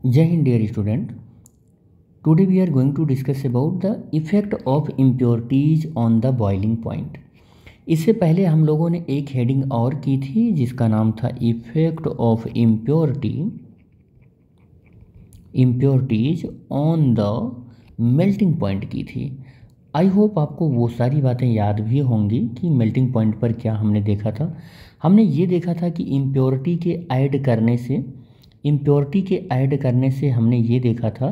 जय हिंद dear student. Today we are going to discuss about the effect of impurities on the boiling point. इससे पहले हम लोगों ने एक हेडिंग और की थी जिसका नाम था effect of impurities on the melting point की थी। आई होप आपको वो सारी बातें याद भी होंगी कि मेल्टिंग पॉइंट पर क्या हमने देखा था। हमने ये देखा था कि इम्प्योरिटी के ऐड करने से हमने ये देखा था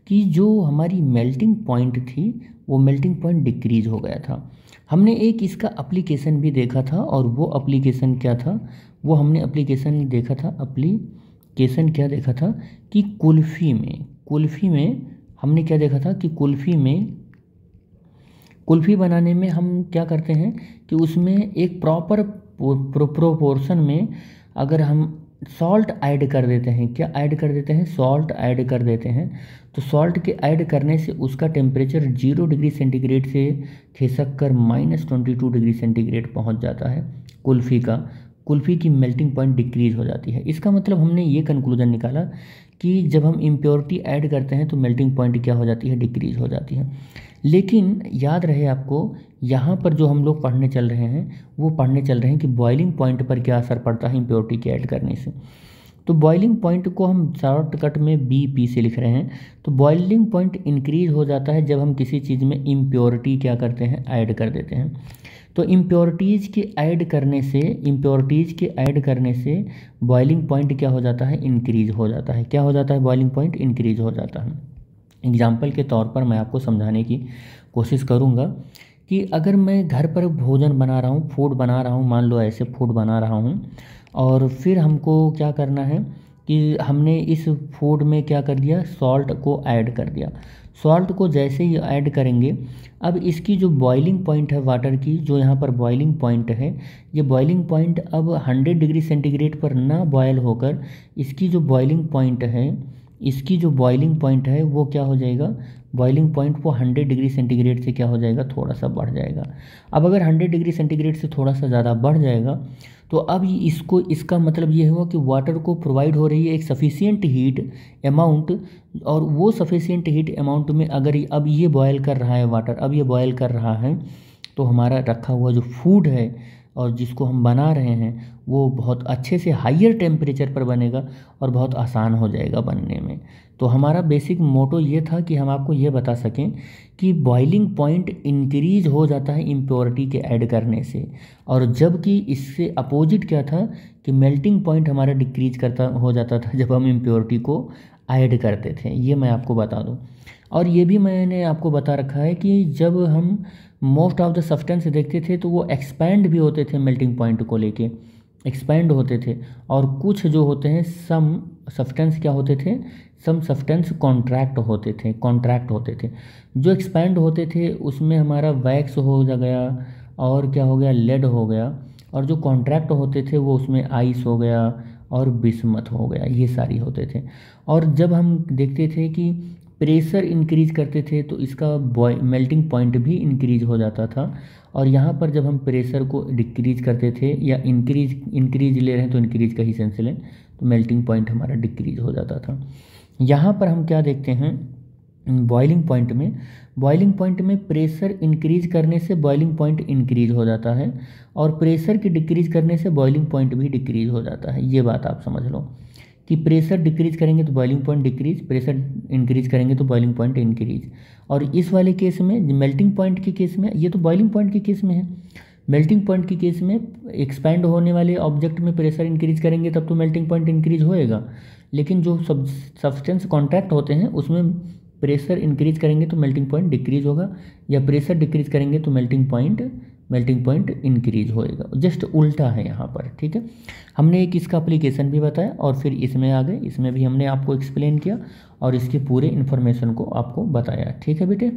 कि जो हमारी मेल्टिंग पॉइंट थी वो मेल्टिंग पॉइंट डिक्रीज हो गया था। हमने एक इसका एप्लीकेशन भी देखा था और वो एप्लीकेशन क्या था, वो हमने एप्लीकेशन देखा था। एप्लीकेशन क्या देखा था कि कुल्फ़ी में हमने क्या देखा था कि कुल्फ़ी बनाने में हम क्या करते हैं कि उसमें एक प्रॉपर प्रोपोर्शन में अगर हम सॉल्ट ऐड कर देते हैं, क्या ऐड कर देते हैं, सॉल्ट ऐड कर देते हैं, तो सॉल्ट के ऐड करने से उसका टेम्परेचर 0 डिग्री सेंटीग्रेड से खिसक कर -22 डिग्री सेंटीग्रेड पहुंच जाता है। कुल्फ़ी की मेल्टिंग पॉइंट डिक्रीज हो जाती है। इसका मतलब हमने ये कंक्लूजन निकाला कि जब हम इम्प्योरिटी ऐड करते हैं तो मेल्टिंग पॉइंट क्या हो जाती है, डिक्रीज हो जाती है। लेकिन याद रहे आपको, यहाँ पर जो हम लोग पढ़ने चल रहे हैं कि बॉइलिंग पॉइंट पर क्या असर पड़ता है इम्प्योरिटी के ऐड करने से। तो बॉइलिंग पॉइंट को हम शॉर्टकट में BP से लिख रहे हैं। तो बॉइलिंग पॉइंट इंक्रीज हो जाता है जब हम किसी चीज़ में इम्प्योरिटी क्या करते हैं, ऐड कर देते हैं। तो इम्प्योरिटीज़ के ऐड करने से बॉइलिंग पॉइंट क्या हो जाता है, इंक्रीज हो जाता है। क्या हो जाता है, बॉइलिंग पॉइंट इंक्रीज हो जाता है। एग्जाम्पल के तौर पर मैं आपको समझाने की कोशिश करूँगा कि अगर मैं घर पर भोजन बना रहा हूँ, फूड बना रहा हूँ, मान लो ऐसे फूड बना रहा हूँ, और फिर हमको क्या करना है कि हमने इस फूड में क्या कर दिया, सॉल्ट को ऐड कर दिया। सॉल्ट को जैसे ही ऐड करेंगे, अब इसकी जो बॉइलिंग पॉइंट है वाटर की, जो यहाँ पर बॉइलिंग पॉइंट है, ये बॉइलिंग पॉइंट अब 100 डिग्री सेंटीग्रेड पर ना बॉयल होकर इसकी जो बॉइलिंग पॉइंट है वो क्या हो जाएगा, बॉइलिंग पॉइंट वो 100 डिग्री सेंटीग्रेड से क्या हो जाएगा, थोड़ा सा बढ़ जाएगा। अब अगर 100 डिग्री सेंटीग्रेड से थोड़ा सा ज़्यादा बढ़ जाएगा तो अब इसका मतलब ये हुआ कि वाटर को प्रोवाइड हो रही है एक सफिशिएंट हीट अमाउंट, और वो सफिशिएंट हीट अमाउंट में अगर अब ये बॉयल कर रहा है वाटर, अब ये बॉयल कर रहा है, तो हमारा रखा हुआ जो फूड है और जिसको हम बना रहे हैं वो बहुत अच्छे से हाईयर टेम्परेचर पर बनेगा और बहुत आसान हो जाएगा बनने में। तो हमारा बेसिक मोटो ये था कि हम आपको ये बता सकें कि बॉइलिंग पॉइंट इंक्रीज हो जाता है इम्प्योरिटी के ऐड करने से, और जबकि इससे अपोजिट क्या था कि मेल्टिंग पॉइंट हमारा डिक्रीज हो जाता था जब हम इम्प्योरिटी को ऐड करते थे। ये मैं आपको बता दूं। और ये भी मैंने आपको बता रखा है कि जब हम मोस्ट ऑफ द सब्सटेंस देखते थे तो वो एक्सपैंड भी होते थे, मेल्टिंग पॉइंट को लेके एक्सपैंड होते थे, और कुछ जो होते हैं सम सब्सटेंस क्या होते थे, सम सब्सटेंस कॉन्ट्रैक्ट होते थे। जो एक्सपैंड होते थे उसमें हमारा वैक्स हो गया, और क्या हो गया, लेड हो गया, और जो कॉन्ट्रैक्ट होते थे वो उसमें आइस हो गया और बिस्मथ हो गया, ये सारी होते थे। और जब हम देखते थे कि प्रेशर इंक्रीज करते थे तो इसका मेल्टिंग पॉइंट भी इंक्रीज हो जाता था, और यहाँ पर जब हम प्रेशर को डिक्रीज करते थे या इंक्रीज ले रहे हैं तो इंक्रीज का ही सेंस लें, तो मेल्टिंग पॉइंट हमारा डिक्रीज हो जाता था। यहाँ पर हम क्या देखते हैं, बॉइलिंग पॉइंट में प्रेशर इंक्रीज करने से बॉइलिंग पॉइंट इंक्रीज हो जाता है, और प्रेशर की डिक्रीज करने से बॉइलिंग पॉइंट भी डिक्रीज हो जाता है। ये बात आप समझ लो कि प्रेशर डिक्रीज करेंगे तो boiling point decrease, pressure increase करेंगे तो बॉइलिंग पॉइंट इंक्रीज। और इस वाले केस में मेल्टिंग पॉइंट के केस में, ये तो बॉइलिंग पॉइंट के केस में है, मेल्टिंग पॉइंट के केस में एक्सपैंड होने वाले ऑब्जेक्ट में प्रेशर इंक्रीज करेंगे तब तो मेल्टिंग पॉइंट इंक्रीज होएगा, लेकिन जो सब्सटेंस कॉन्ट्रैक्ट होते हैं उसमें प्रेशर इंक्रीज करेंगे तो मेल्टिंग पॉइंट डिक्रीज होगा, या प्रेशर डिक्रीज करेंगे तो मेल्टिंग पॉइंट इंक्रीज होएगा। जस्ट उल्टा है यहाँ पर, ठीक है। हमने एक इसका एप्लीकेशन भी बताया और फिर इसमें आ गए, इसमें भी हमने आपको एक्सप्लेन किया और इसके पूरे इन्फॉर्मेशन को आपको बताया, ठीक है बेटे।